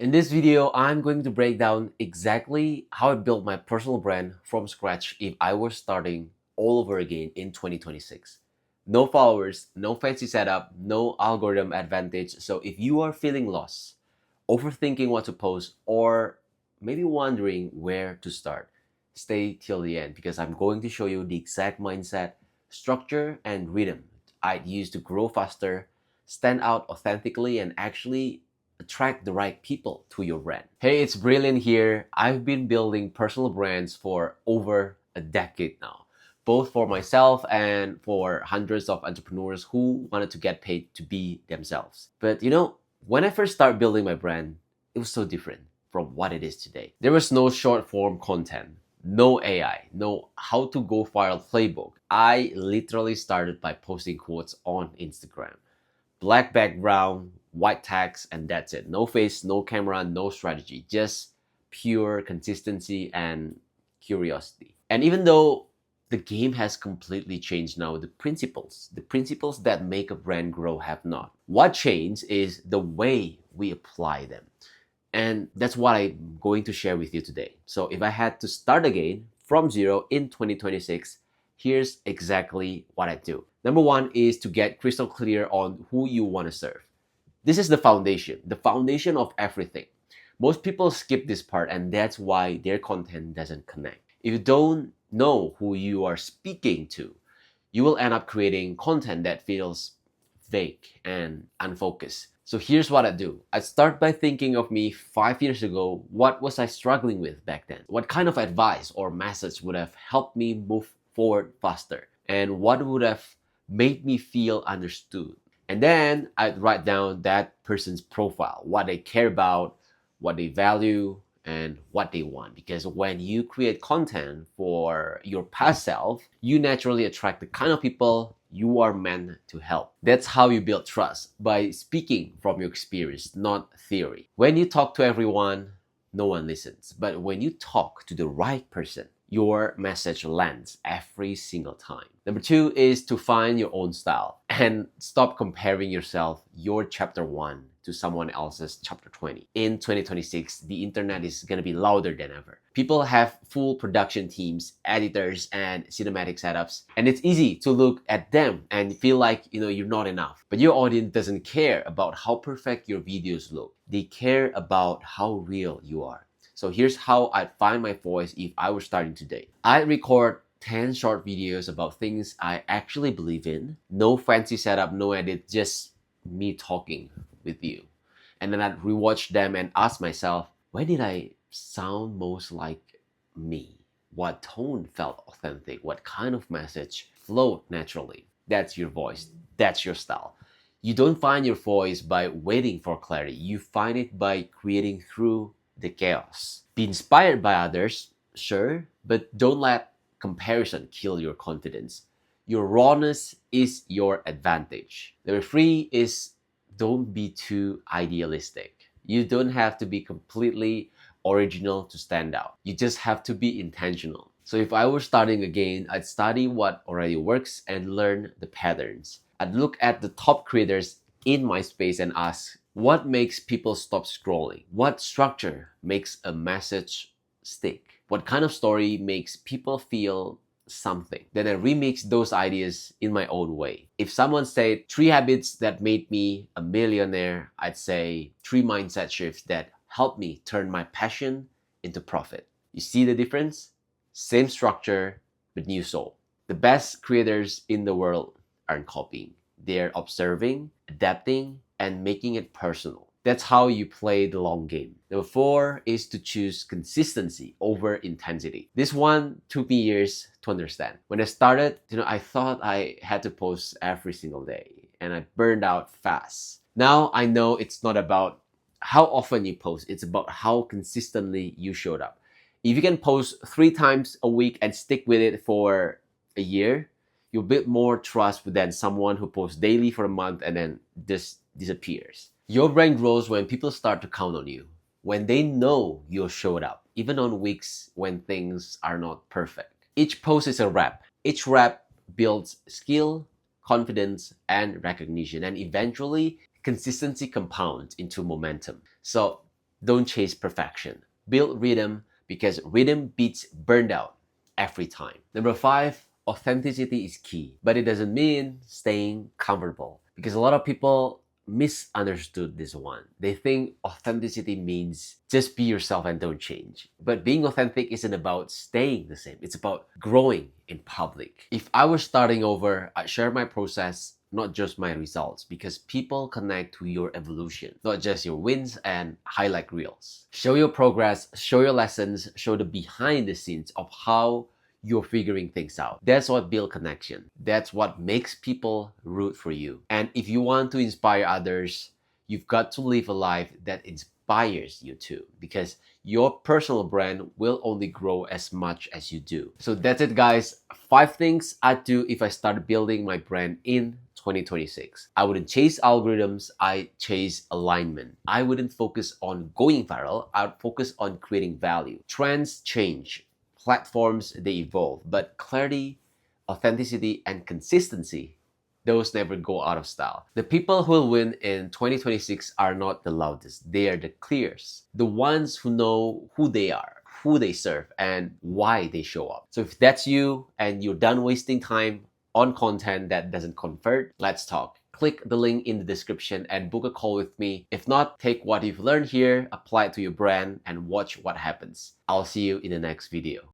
In this video, I'm going to break down exactly how I built my personal brand from scratch if I were starting all over again in 2026. No followers, no fancy setup, no algorithm advantage. So if you are feeling lost, overthinking what to post, or maybe wondering where to start, stay till the end because I'm going to show you the exact mindset, structure, and rhythm I'd use to grow faster, stand out authentically, and actually attract the right people to your brand. Hey, it's Brilliant here. I've been building personal brands for over a decade now, both for myself and for hundreds of entrepreneurs who wanted to get paid to be themselves. But when I first started building my brand, it was so different from what it is today. There was no short form content, no AI, no how to go viral playbook. I literally started by posting quotes on Instagram. Black background, white text, and that's it. No face, no camera, no strategy. Just pure consistency and curiosity. And even though the game has completely changed now, the principles that make a brand grow have not. What changed is the way we apply them. And that's what I'm going to share with you today. So if I had to start again from zero in 2026, here's exactly what I do. Number one is to get crystal clear on who you want to serve. This is the foundation of everything. Most people skip this part, and that's why their content doesn't connect. If you don't know who you are speaking to, you will end up creating content that feels vague and unfocused. So here's what I do. I start by thinking of me 5 years ago. What was I struggling with back then? What kind of advice or message would have helped me move forward faster? And what would have made me feel understood? And then I'd write down that person's profile, what they care about, what they value, and what they want. Because when you create content for your past self, you naturally attract the kind of people you are meant to help. That's how you build trust, by speaking from your experience, not theory. When you talk to everyone, no one listens. But when you talk to the right person, your message lands every single time. Number two is to find your own style and stop comparing yourself, your chapter one, to someone else's chapter 20. In 2026, the internet is gonna be louder than ever. People have full production teams, editors, and cinematic setups, and it's easy to look at them and feel like you're not enough. But your audience doesn't care about how perfect your videos look. They care about how real you are. So here's how I'd find my voice if I were starting today. I'd record 10 short videos about things I actually believe in. No fancy setup, no edit, just me talking with you. And then I'd rewatch them and ask myself, where did I sound most like me? What tone felt authentic? What kind of message flowed naturally? That's your voice. That's your style. You don't find your voice by waiting for clarity. You find it by creating through the chaos. Be inspired by others, sure, but don't let comparison kill your confidence. Your rawness is your advantage. Number three is don't be too idealistic. You don't have to be completely original to stand out. You just have to be intentional. So if I were starting again, I'd study what already works and learn the patterns. I'd look at the top creators in my space and ask, what makes people stop scrolling? What structure makes a message stick? What kind of story makes people feel something? Then I remix those ideas in my own way. If someone said 3 habits that made me a millionaire, I'd say 3 mindset shifts that helped me turn my passion into profit. You see the difference? Same structure, but new soul. The best creators in the world aren't copying. They're observing, adapting, and making it personal. That's how you play the long game. Number four is to choose consistency over intensity. This one took me years to understand. When I started, I thought I had to post every single day, and I burned out fast. Now I know it's not about how often you post, it's about how consistently you showed up. If you can post 3 times a week and stick with it for a year, you'll build more trust than someone who posts daily for a month and then just disappears. Your brand grows when people start to count on you, when they know you showed up, even on weeks when things are not perfect. Each post is a rep. Each rep builds skill, confidence, and recognition, and eventually consistency compounds into momentum. So Don't chase perfection. Build rhythm because rhythm beats burned out every time. Number five, authenticity is key, but it doesn't mean staying comfortable because a lot of people misunderstood this one. They think authenticity means just be yourself and don't change. But being authentic isn't about staying the same, it's about growing in public. If I was starting over, I'd share my process, not just my results, because people connect to your evolution, not just your wins and highlight reels. Show your progress, show your lessons, show the behind the scenes of how you're figuring things out. That's what builds connection. That's what makes people root for you. And if you want to inspire others, you've got to live a life that inspires you too, because your personal brand will only grow as much as you do. So that's it, guys. 5 things I'd do if I started building my brand in 2026. I wouldn't chase algorithms, I chase alignment. I wouldn't focus on going viral, I'd focus on creating value. Trends change, platforms they evolve, but clarity, authenticity, and consistency, those never go out of style. The people who will win in 2026 are not the loudest, they are the clearest. The ones who know who they are, who they serve, and why they show up. So if that's you and you're done wasting time on content that doesn't convert, let's talk. Click the link in the description and book a call with me. If not, take what you've learned here, apply it to your brand, and watch what happens. I'll see you in the next video.